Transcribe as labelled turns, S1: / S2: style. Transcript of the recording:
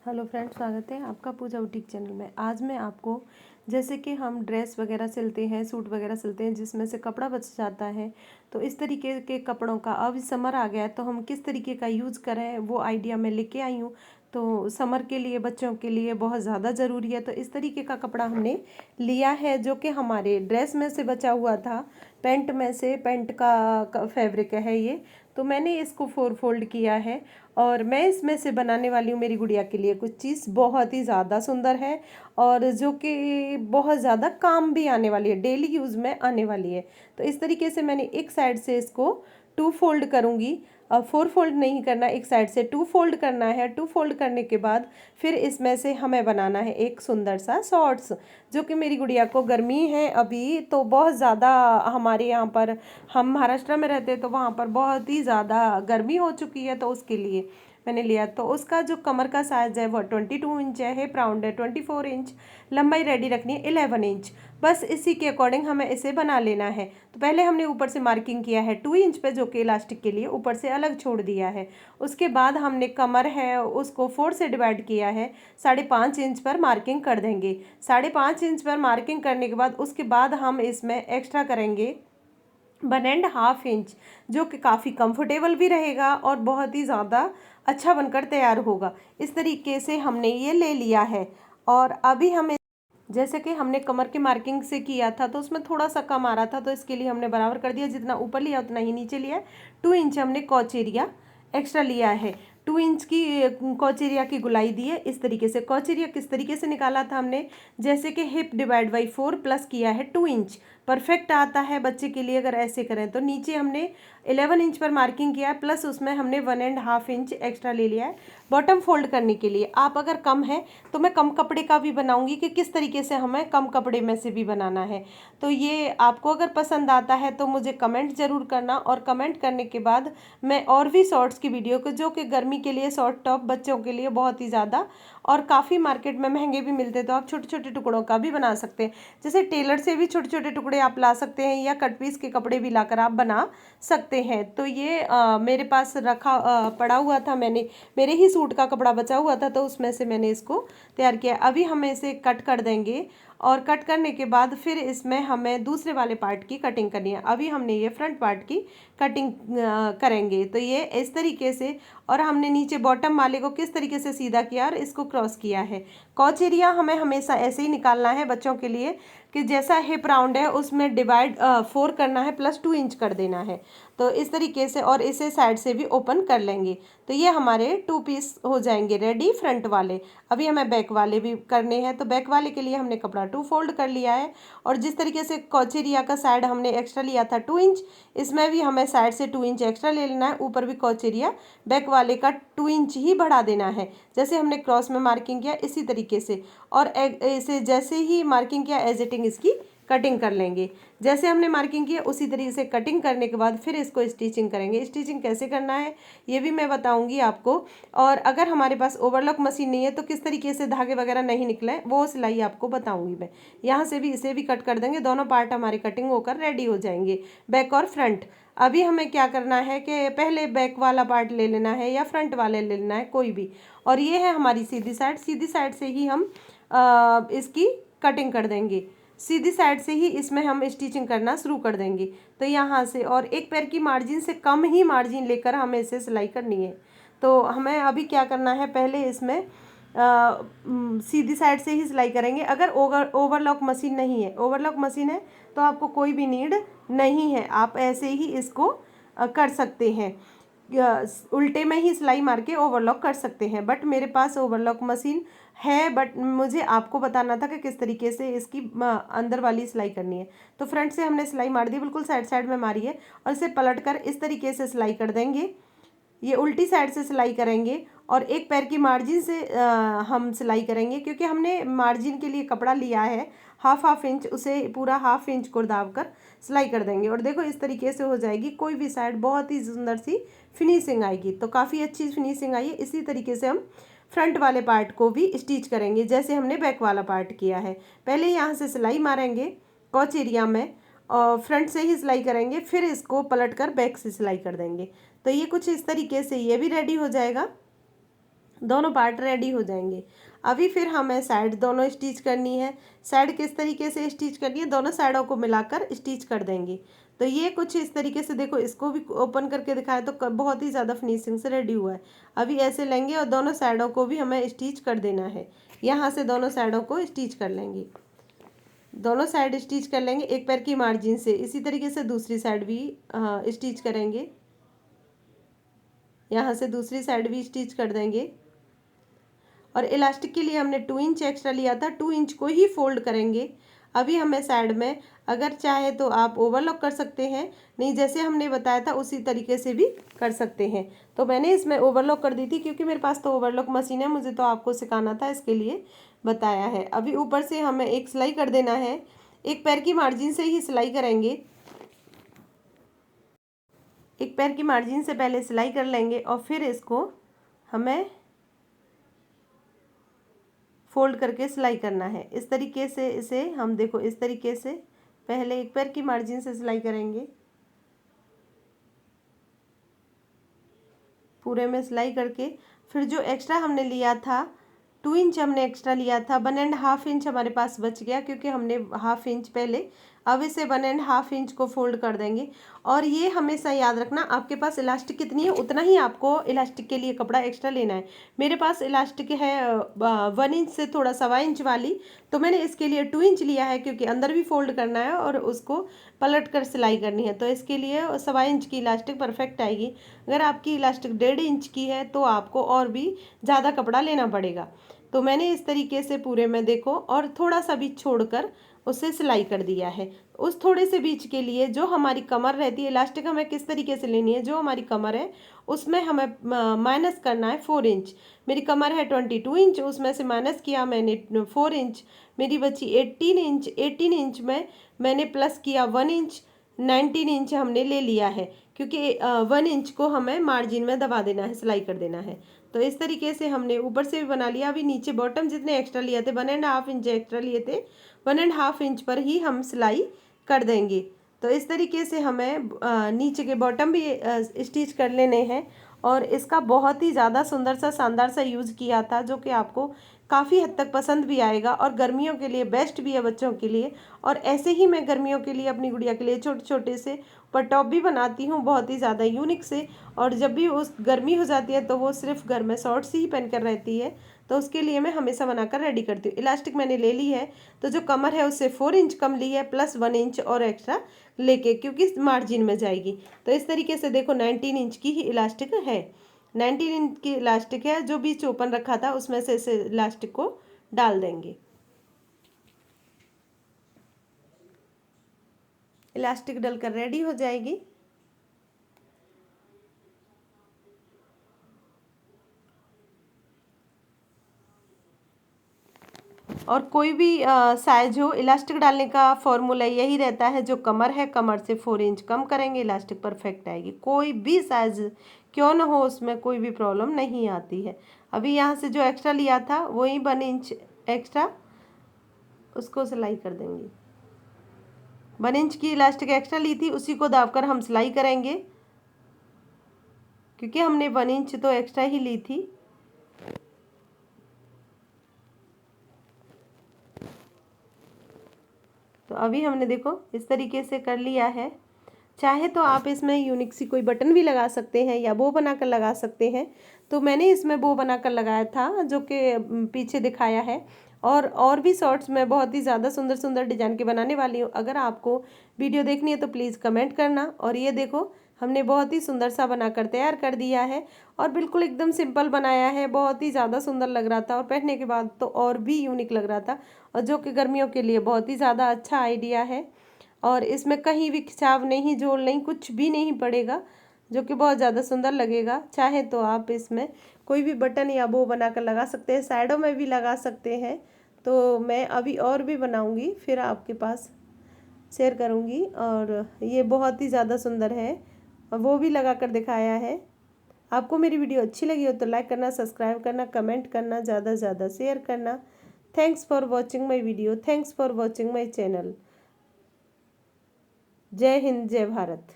S1: Hello friends, स्वागत है आपका पूजा बुटीक चैनल में। आज मैं आपको जैसे कि हम ड्रेस वगैरह सिलते हैं, सूट वगैरह सिलते हैं जिसमें से कपड़ा बच जाता है, तो इस तरीके के कपड़ों का अब समर आ गया है तो हम किस तरीके का यूज़ करें वो आइडिया मैं लेके आई हूँ। तो समर के लिए बच्चों के लिए बहुत ज़्यादा ज़रूरी है, तो इस तरीके का कपड़ा हमने लिया है जो कि हमारे ड्रेस में से बचा हुआ था। पैंट में से, पैंट का फैब्रिक है ये। तो मैंने इसको 4 फोल्ड किया है और मैं इसमें से बनाने वाली हूँ मेरी गुड़िया के लिए कुछ चीज़ बहुत ही ज़्यादा सुंदर है और जो कि बहुत ज़्यादा काम भी आने वाली है, डेली यूज़ में आने वाली है। तो इस तरीके से मैंने एक साइड से इसको 2 फोल्ड करूँगी। 4 फोल्ड नहीं करना, एक साइड से 2 फोल्ड करना है। 2 फोल्ड करने के बाद फिर इसमें से हमें बनाना है एक सुंदर सा शॉर्ट्स, जो कि मेरी गुड़िया को गर्मी है अभी तो बहुत ज़्यादा। हमारे यहाँ पर, हम महाराष्ट्र में रहते हैं तो वहाँ पर बहुत ही ज़्यादा गर्मी हो चुकी है, तो उसके लिए मैंने लिया। तो उसका जो कमर का साइज़ है वो 22 इंच है, हिप राउंड है 24 इंच, लंबाई रेडी रखनी है 11 इंच। बस इसी के अकॉर्डिंग हमें इसे बना लेना है। तो पहले हमने ऊपर से मार्किंग किया है 2 इंच पे, जो कि इलास्टिक के लिए ऊपर से अलग छोड़ दिया है। उसके बाद हमने कमर है उसको 4 से डिवाइड किया है, 5.5 इंच पर मार्किंग कर देंगे। 5.5 इंच पर मार्किंग करने के बाद उसके बाद हम इसमें एक्स्ट्रा करेंगे 1.5 इंच, जो कि काफ़ी कंफर्टेबल भी रहेगा और बहुत ही ज़्यादा अच्छा बनकर तैयार होगा। इस तरीके से हमने ये ले लिया है। और अभी हमें, जैसे कि हमने कमर की मार्किंग से किया था तो उसमें थोड़ा सा कम आ रहा था, तो इसके लिए हमने बराबर कर दिया, जितना ऊपर लिया उतना ही नीचे लिया। 2 इंच हमने कॉच एरिया एक्स्ट्रा लिया है। 2 इंच की कॉच एरिया की गुलाई दी है। इस तरीके से कॉच एरिया किस तरीके से निकाला था हमने, जैसे कि हिप डिवाइड बाई 4 प्लस किया है 2 इंच, परफेक्ट आता है बच्चे के लिए अगर ऐसे करें। तो नीचे हमने 11 इंच पर मार्किंग किया है, प्लस उसमें हमने 1.5 इंच एक्स्ट्रा ले लिया है बॉटम फोल्ड करने के लिए। आप अगर कम है तो मैं कम कपड़े का भी बनाऊंगी कि किस तरीके से हमें कम कपड़े में से भी बनाना है। तो ये आपको अगर पसंद आता है तो मुझे कमेंट ज़रूर करना, और कमेंट करने के बाद मैं और भी शॉर्ट्स की वीडियो को, जो कि गर्मी के लिए शॉर्ट टॉप बच्चों के लिए बहुत ही ज़्यादा और काफ़ी मार्केट में महंगे भी मिलते हैं, तो आप छोटे छोटे टुकड़ों का भी बना सकते हैं। जैसे टेलर से भी छोटे छोटे टुकड़े आप ला सकते हैं या कट पीस के कपड़े भी लाकर आप बना सकते हैं। तो ये मेरे पास रखा पड़ा हुआ था, मैंने मेरे ही सूट का कपड़ा बचा हुआ था तो उसमें से मैंने इसको तैयार किया। अभी हम इसे कट कर देंगे और कट करने के बाद फिर इसमें हमें दूसरे वाले पार्ट की कटिंग करनी है। अभी हमने ये फ्रंट पार्ट की कटिंग करेंगे, तो ये इस तरीके से। और हमने नीचे बॉटम वाले को किस तरीके से सीधा किया और इसको क्रॉस किया है। कॉच एरिया हमें हमेशा ऐसे ही निकालना है बच्चों के लिए कि जैसा हिप राउंड है उसमें डिवाइड 4 करना है, प्लस 2 इंच कर देना है। तो इस तरीके से, और इसे साइड से भी ओपन कर लेंगे। तो ये हमारे 2 पीस हो जाएंगे रेडी फ्रंट वाले। अभी हमें बैक वाले भी करने हैं, तो बैक वाले के लिए हमने कपड़ा 2 फोल्ड कर लिया है। और जिस तरीके से कॉच एरिया का साइड हमने एक्स्ट्रा लिया था 2 इंच, इसमें भी हमें साइड से 2 इंच एक्स्ट्रा ले लेना है। ऊपर भी कॉच एरिया बैक वाले का 2 इंच ही बढ़ा देना है, जैसे हमने क्रॉस में मार्किंग किया इसी तरीके से। और इसे जैसे ही मार्किंग किया एज इटिंग इसकी कटिंग कर लेंगे। जैसे हमने मार्किंग किया उसी तरीके से कटिंग करने के बाद फिर इसको स्टिचिंग करेंगे। स्टिचिंग कैसे करना है ये भी मैं बताऊंगी आपको। और अगर हमारे पास ओवरलॉक मशीन नहीं है तो किस तरीके से धागे वगैरह नहीं निकले वो सिलाई आपको बताऊंगी मैं। यहाँ से भी इसे भी कट कर देंगे, दोनों पार्ट हमारे कटिंग होकर रेडी हो जाएंगे, बैक और फ्रंट। अभी हमें क्या करना है कि पहले बैक वाला पार्ट ले लेना है या फ्रंट वाले ले लेना है, कोई भी। और ये है हमारी सीधी साइड, सीधी साइड से ही हम इसकी कटिंग कर देंगे। सीधी साइड से ही इसमें हम स्टिचिंग करना शुरू कर देंगे। तो यहाँ से, और एक पैर की मार्जिन से कम ही मार्जिन लेकर हमें इसे सिलाई करनी है। तो हमें अभी क्या करना है, पहले इसमें सीधी साइड से ही सिलाई करेंगे। अगर ओवरलॉक मशीन नहीं है, ओवरलॉक मशीन है तो आपको कोई भी नीड नहीं है, आप ऐसे ही इसको कर सकते हैं। उल्टे में ही सिलाई मार के ओवरलॉक कर सकते हैं, बट मेरे पास ओवरलॉक मशीन है, बट मुझे आपको बताना था कि किस तरीके से इसकी अंदर वाली सिलाई करनी है। तो फ्रंट से हमने सिलाई मार दी, बिल्कुल साइड साइड में मारी है, और इसे पलट कर इस तरीके से सिलाई कर देंगे। ये उल्टी साइड से सिलाई करेंगे और एक पैर की मार्जिन से हम सिलाई करेंगे, क्योंकि हमने मार्जिन के लिए कपड़ा लिया है हाफ इंच, उसे पूरा हाफ इंच को दाब कर सिलाई कर देंगे। और देखो इस तरीके से हो जाएगी, कोई भी साइड बहुत ही सुंदर सी फिनिशिंग आएगी। तो काफ़ी अच्छी फिनिशिंग आई है। इसी तरीके से हम फ्रंट वाले पार्ट को भी स्टिच करेंगे जैसे हमने बैक वाला पार्ट किया है। पहले यहाँ से सिलाई मारेंगे कॉच एरिया में, और फ्रंट से ही सिलाई करेंगे, फिर इसको पलट कर बैक से सिलाई कर देंगे। तो ये कुछ इस तरीके से ये भी रेडी हो जाएगा। दोनों पार्ट रेडी हो जाएंगे। अभी फिर हमें साइड दोनों स्टिच करनी है। साइड किस तरीके से स्टिच करनी है, दोनों साइडों को मिलाकर स्टिच कर देंगे। तो ये कुछ इस तरीके से देखो, इसको भी ओपन करके दिखाया तो बहुत ही ज़्यादा फिनिशिंग से रेडी हुआ है। अभी ऐसे लेंगे और दोनों साइडों को भी हमें स्टिच कर देना है। यहाँ से दोनों साइडों को स्टिच कर लेंगे, दोनों साइड स्टिच कर लेंगे एक पैर की मार्जिन से। इसी तरीके से दूसरी साइड भी स्टिच करेंगे, यहाँ से दूसरी साइड भी स्टिच कर देंगे। और इलास्टिक के लिए हमने 2 इंच एक्स्ट्रा लिया था, 2 इंच को ही फोल्ड करेंगे। अभी हमें साइड में अगर चाहे तो आप ओवरलॉक कर सकते हैं, नहीं जैसे हमने बताया था उसी तरीके से भी कर सकते हैं। तो मैंने इसमें ओवरलॉक कर दी थी क्योंकि मेरे पास तो ओवरलॉक मशीन है, मुझे तो आपको सिखाना था इसके लिए बताया है। अभी ऊपर से हमें एक सिलाई कर देना है, एक पैर की मार्जिन से ही सिलाई करेंगे। एक पैर की मार्जिन से पहले सिलाई कर लेंगे और फिर इसको हमें फोल्ड करके सिलाई करना है। इस तरीके से इसे हम देखो, इस तरीके से पहले एक पैर की मार्जिन से सिलाई करेंगे, पूरे में सिलाई करके फिर जो एक्स्ट्रा हमने लिया था 2 इंच हमने एक्स्ट्रा लिया था, 1.5 इंच हमारे पास बच गया क्योंकि हमने हाफ इंच पहले, अब इसे 1.5 इंच को फोल्ड कर देंगे। और ये हमेशा याद रखना, आपके पास इलास्टिक कितनी है उतना ही आपको इलास्टिक के लिए कपड़ा एक्स्ट्रा लेना है। मेरे पास इलास्टिक है 1 इंच से थोड़ा 1.25 इंच वाली, तो मैंने इसके लिए 2 इंच लिया है क्योंकि अंदर भी फोल्ड करना है और उसको पलट कर सिलाई करनी है। तो इसके लिए 1.25 इंच की इलास्टिक परफेक्ट आएगी। अगर आपकी इलास्टिक 1.5 इंच की है तो आपको और भी ज़्यादा कपड़ा लेना पड़ेगा। तो मैंने इस तरीके से पूरे में देखो और थोड़ा सा बीच छोड़कर उसे सिलाई कर दिया है। उस थोड़े से बीच के लिए जो हमारी कमर रहती है, इलास्टिक हमें किस तरीके से लेनी है, जो हमारी कमर है उसमें हमें माइनस करना है 4 इंच। मेरी कमर है 22 इंच, उसमें से माइनस किया मैंने 4 इंच, मेरी बची 18 इंच। 18 इंच में मैंने प्लस किया 1 इंच, 19 इंच हमने ले लिया है क्योंकि 1 इंच को हमें मार्जिन में दबा देना है, सिलाई कर देना है। तो इस तरीके से हमने ऊपर से भी बना लिया। अभी नीचे बॉटम जितने एक्स्ट्रा लिए थे 1.5 इंच एक्स्ट्रा लिए थे, 1.5 इंच पर ही हम सिलाई कर देंगे। तो इस तरीके से हमें नीचे के बॉटम भी स्टिच कर लेने हैं। और इसका बहुत ही ज़्यादा सुंदर सा शानदार सा यूज़ किया था जो कि आपको काफ़ी हद तक पसंद भी आएगा और गर्मियों के लिए बेस्ट भी है बच्चों के लिए। और ऐसे ही मैं गर्मियों के लिए अपनी गुड़िया के लिए छोटे छोटे से पर टॉप भी बनाती हूँ बहुत ही ज़्यादा यूनिक से। और जब भी उस गर्मी हो जाती है तो वो सिर्फ घर में शॉर्ट्स ही पहन कर रहती है, तो उसके लिए मैं हमेशा बनाकर रेडी करती हूँ। इलास्टिक मैंने ले ली है, तो जो कमर है उससे 4 इंच कम ली है प्लस 1 इंच और एक्स्ट्रा लेके, क्योंकि मार्जिन में जाएगी। तो इस तरीके से देखो 19 इंच की ही इलास्टिक है, 19 इंच की इलास्टिक है। जो बीच ओपन रखा था उसमें से इसे इलास्टिक को डाल देंगे। इलास्टिक डलकर रेडी हो जाएगी। और कोई भी साइज हो, इलास्टिक डालने का फॉर्मूला यही रहता है, जो कमर है कमर से 4 इंच कम करेंगे इलास्टिक परफेक्ट आएगी। कोई भी साइज क्यों ना हो उसमें कोई भी प्रॉब्लम नहीं आती है। अभी यहाँ से जो एक्स्ट्रा लिया था वही 1 इंच एक्स्ट्रा उसको सिलाई कर देंगे। 1 इंच की इलास्टिक एक्स्ट्रा ली थी उसी को दाबकर हम सिलाई करेंगे क्योंकि हमने 1 इंच तो एक्स्ट्रा ही ली थी। तो अभी हमने देखो इस तरीके से कर लिया है। चाहे तो आप इसमें यूनिक सी कोई बटन भी लगा सकते हैं या बो बनाकर लगा सकते हैं। तो मैंने इसमें बो बनाकर लगाया था जो कि पीछे दिखाया है। और भी शॉर्ट्स में बहुत ही ज़्यादा सुंदर सुंदर डिजाइन के बनाने वाली हूँ। अगर आपको वीडियो देखनी है तो प्लीज़ कमेंट करना। और ये देखो हमने बहुत ही सुंदर सा बनाकर तैयार कर दिया है और बिल्कुल एकदम सिंपल बनाया है, बहुत ही ज़्यादा सुंदर लग रहा था और पहनने के बाद तो और भी यूनिक लग रहा था, और जो कि गर्मियों के लिए बहुत ही ज़्यादा अच्छा आइडिया है। और इसमें कहीं भी खिंचाव नहीं, जोड़ नहीं, कुछ भी नहीं पड़ेगा, जो कि बहुत ज़्यादा सुंदर लगेगा। चाहे तो आप इसमें कोई भी बटन या बो बनाकर लगा सकते हैं, साइडों में भी लगा सकते हैं। तो मैं अभी और भी बनाऊंगी फिर आपके पास शेयर करूंगी। और ये बहुत ही ज़्यादा सुंदर है और वो भी लगा कर दिखाया है। आपको मेरी वीडियो अच्छी लगी हो तो लाइक करना, सब्सक्राइब करना, कमेंट करना, ज़्यादा से ज़्यादा शेयर करना। Thanks for watching my video, thanks for watching my channel. जय हिंद, जय भारत।